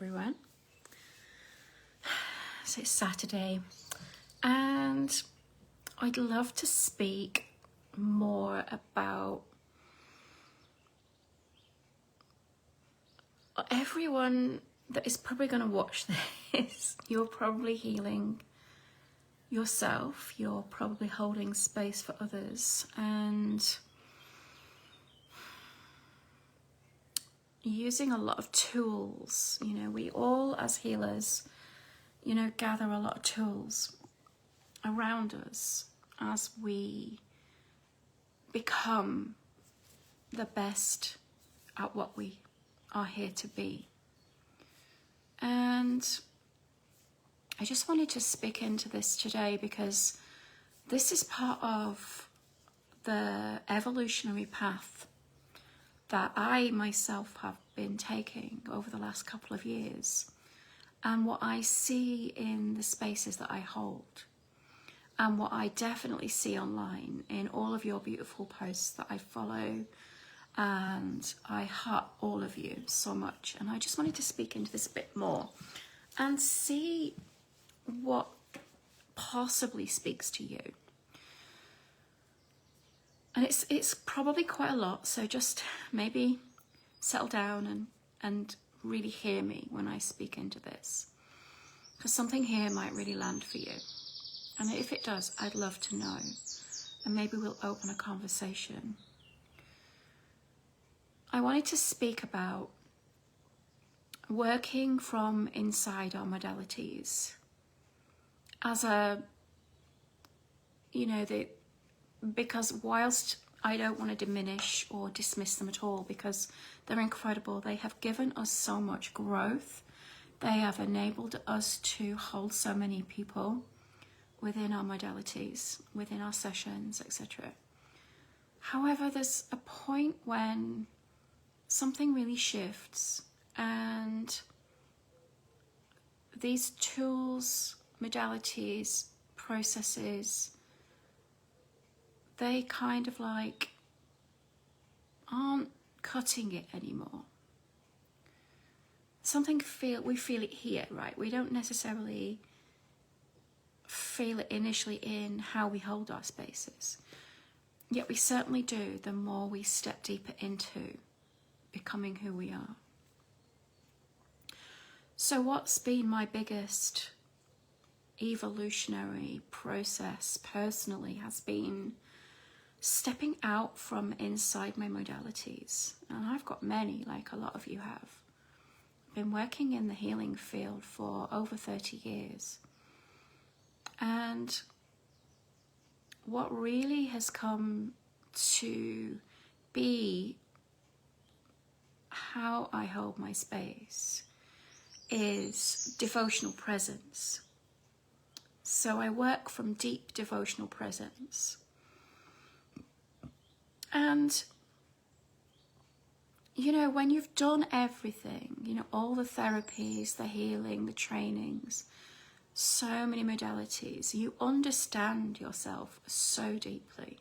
everyone. So it's Saturday and I'd love to speak more about everyone that is probably going to watch this. You're probably healing yourself, you're probably holding space for others, and using a lot of tools. You know, we all as healers, you know, gather a lot of tools around us as we become the best at what we are here to be. And I just wanted to speak into this today because this is part of the evolutionary path that I myself have been taking over the last couple of years, and what I see in the spaces that I hold, and what I definitely see online in all of your beautiful posts that I follow, and I heart all of you so much. And I just wanted to speak into this a bit more and see what possibly speaks to you. And it's probably quite a lot, so just maybe settle down and really hear me when I speak into this, because something here might really land for you. And if it does, I'd love to know, and maybe we'll open a conversation. I wanted to speak about working from inside our modalities as a, you know, because whilst I don't want to diminish or dismiss them at all, because they're incredible, they have given us so much growth, they have enabled us to hold so many people within our modalities, within our sessions, etc. However, there's a point when something really shifts, and these tools, modalities, processes, they kind of like aren't cutting it anymore. We feel it here, right? We don't necessarily feel it initially in how we hold our spaces. Yet we certainly do the more we step deeper into becoming who we are. So what's been my biggest evolutionary process personally has been stepping out from inside my modalities. And I've got many, like a lot of you have. I've been working in the healing field for over 30 years. And what really has come to be how I hold my space is devotional presence. So I work from deep devotional presence. And, you know, when you've done everything, you know, all the therapies, the healing, the trainings, so many modalities, you understand yourself so deeply.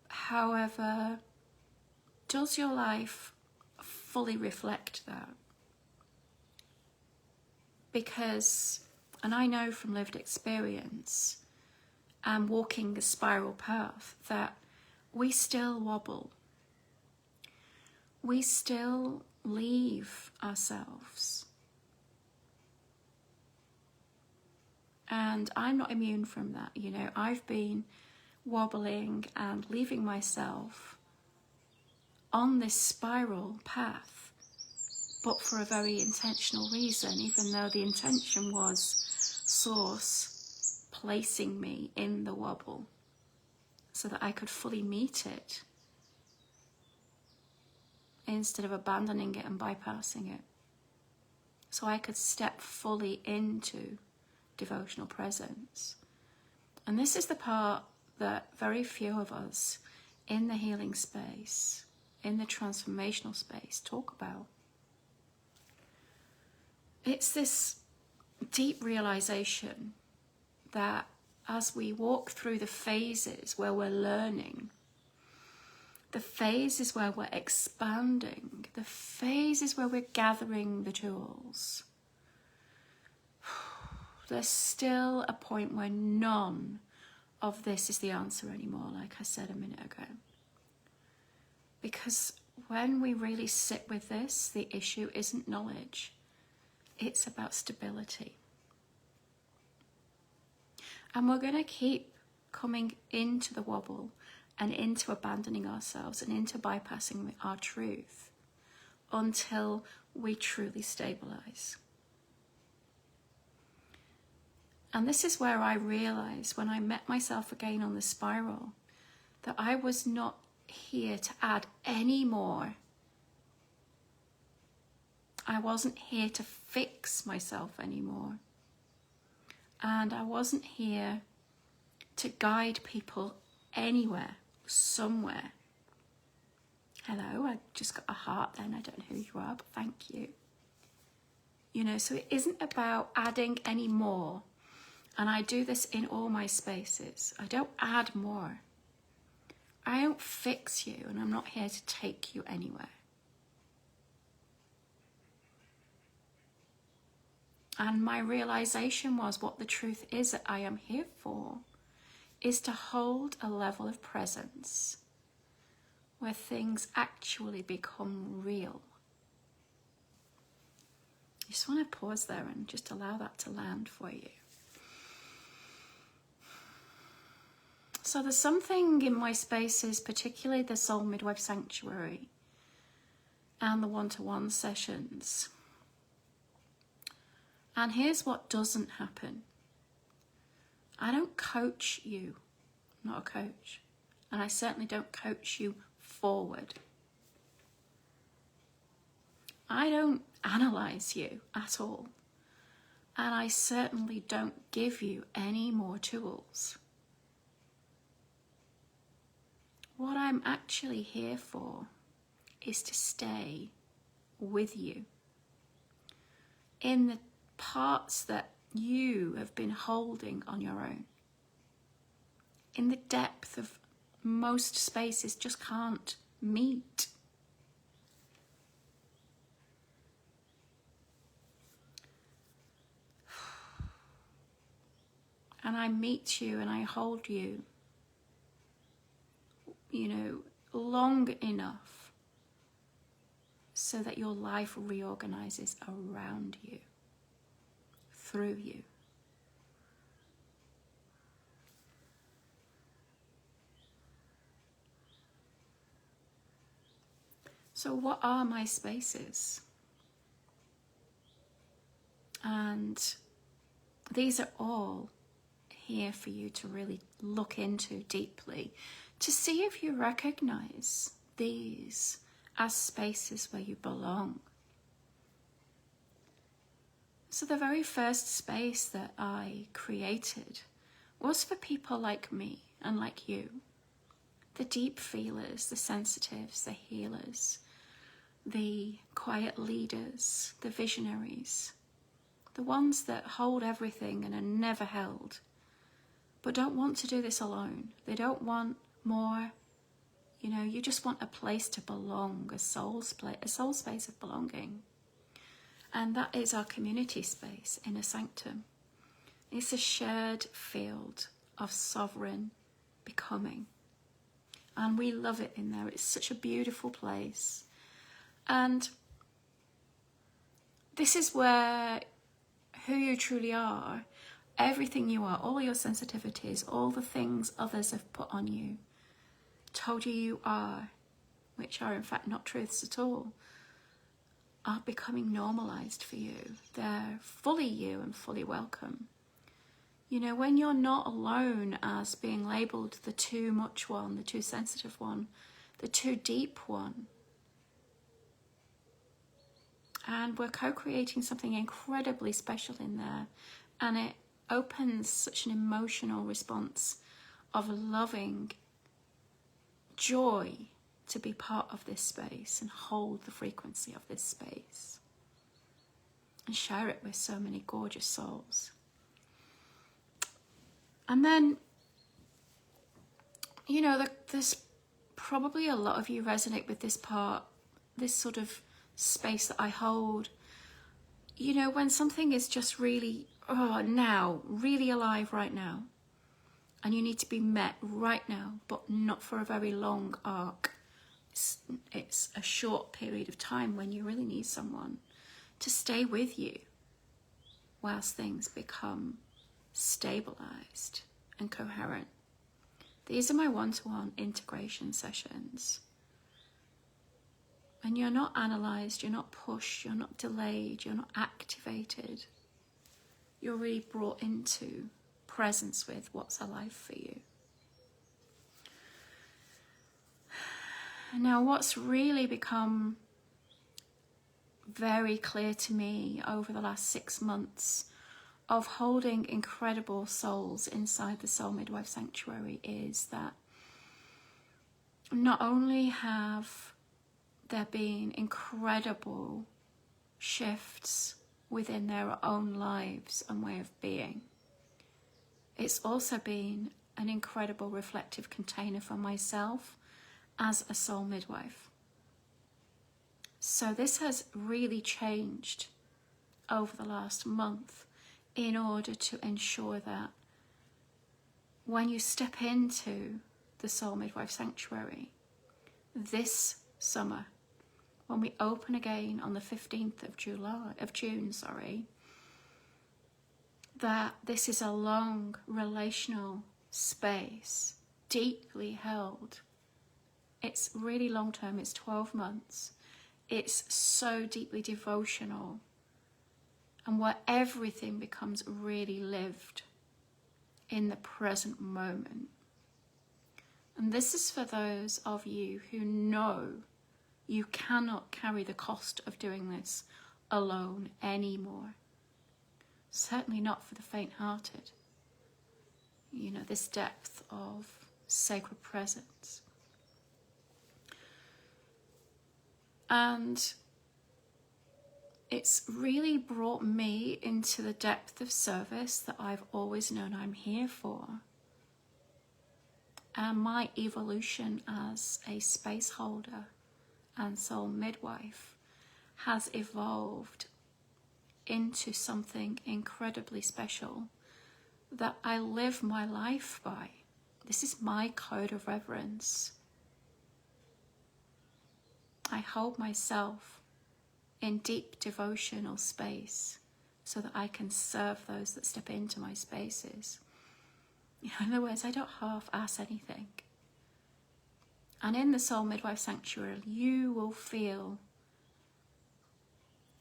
However, does your life fully reflect that? Because, and I know from lived experience and walking the spiral path, that we still wobble. We still leave ourselves. And I'm not immune from that. You know, I've been wobbling and leaving myself on this spiral path, but for a very intentional reason, even though the intention was Source placing me in the wobble so that I could fully meet it instead of abandoning it and bypassing it. So I could step fully into devotional presence. And this is the part that very few of us in the healing space, in the transformational space, talk about. It's this deep realization that as we walk through the phases where we're learning, The phase is where we're expanding. The phase is where we're gathering the tools. There's still a point where none of this is the answer anymore, like I said a minute ago. Because when we really sit with this, the issue isn't knowledge. It's about stability. And we're going to keep coming into the wobble and into abandoning ourselves and into bypassing our truth until we truly stabilize. And this is where I realized when I met myself again on the spiral that I was not here to add any more. I wasn't here to fix myself anymore. And I wasn't here to guide people anywhere, somewhere. Hello, I just got a heart then. I don't know who you are, but thank you. You know, so it isn't about adding any more. And I do this in all my spaces. I don't add more. I don't fix you, and I'm not here to take you anywhere. And my realization was what the truth is that I am here for is to hold a level of presence where things actually become real. I just want to pause there and just allow that to land for you. So there's something in my spaces, particularly the Soul Midwife Sanctuary and the one-to-one sessions. And here's what doesn't happen. I don't coach you. I'm not a coach. And I certainly don't coach you forward. I don't analyze you at all. And I certainly don't give you any more tools. What I'm actually here for is to stay with you in the parts that you have been holding on your own. In the depth of most spaces just can't meet. And I meet you and I hold you, you know, long enough so that your life reorganizes around you, through you. So what are my spaces? And these are all here for you to really look into deeply to see if you recognize these as spaces where you belong. So the very first space that I created was for people like me and like you, the deep feelers, the sensitives, the healers, the quiet leaders, the visionaries, the ones that hold everything and are never held, but don't want to do this alone. They don't want more, you know, you just want a place to belong, a soul space of belonging. And that is our community space, Inner Sanctum. It's a shared field of sovereign becoming. And we love it in there. It's such a beautiful place. And this is where who you truly are, everything you are, all your sensitivities, all the things others have put on you, told you you are, which are in fact not truths at all, are becoming normalized for you. They're fully you and fully welcome. You know, when you're not alone as being labelled the too much one, the too sensitive one, the too deep one. And we're co-creating something incredibly special in there. And it opens such an emotional response of loving joy to be part of this space and hold the frequency of this space and share it with so many gorgeous souls. And then, you know, this probably a lot of you resonate with this part, this sort of space that I hold. You know, when something is just really, now, really alive right now, and you need to be met right now, but not for a very long arc. It's a short period of time when you really need someone to stay with you whilst things become stabilized and coherent. These are my one-to-one integration sessions. And you're not analysed, you're not pushed, you're not delayed, you're not activated. You're really brought into presence with what's alive for you. Now, what's really become very clear to me over the last 6 months of holding incredible souls inside the Soul Midwife Sanctuary is that not only have there been incredible shifts within their own lives and way of being, it's also been an incredible reflective container for myself as a soul midwife. So this has really changed over the last month in order to ensure that when you step into the Soul Midwife Sanctuary this summer, when we open again on the 15th of June, that this is a long relational space, deeply held. It's really long term, it's 12 months. It's so deeply devotional, and where everything becomes really lived in the present moment. And this is for those of you who know you cannot carry the cost of doing this alone anymore. Certainly not for the faint-hearted. You know, this depth of sacred presence. And it's really brought me into the depth of service that I've always known I'm here for. And my evolution as a space holder and soul midwife has evolved into something incredibly special that I live my life by. This is my code of reverence. I hold myself in deep devotional space so that I can serve those that step into my spaces. In other words, I don't half-ass anything. And in the Soul Midwife Sanctuary, you will feel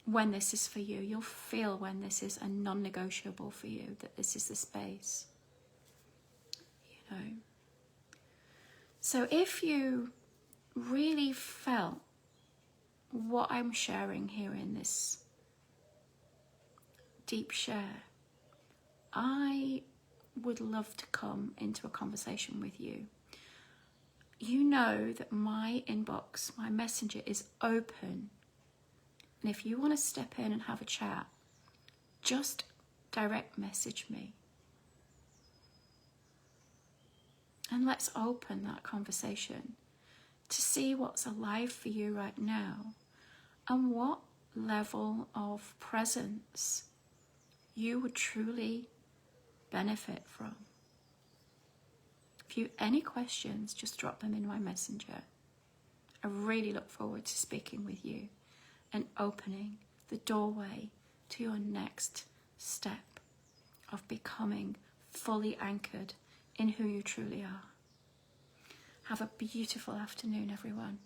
when this is for you. You'll feel when this is a non-negotiable for you, that this is the space. You know. So if you really felt what I'm sharing here in this deep share, I would love to come into a conversation with you. You know that my inbox, my messenger is open. And if you want to step in and have a chat, just direct message me. And let's open that conversation to see what's alive for you right now and what level of presence you would truly benefit from. If you have any questions, just drop them in my messenger. I really look forward to speaking with you and opening the doorway to your next step of becoming fully anchored in who you truly are. Have a beautiful afternoon, everyone.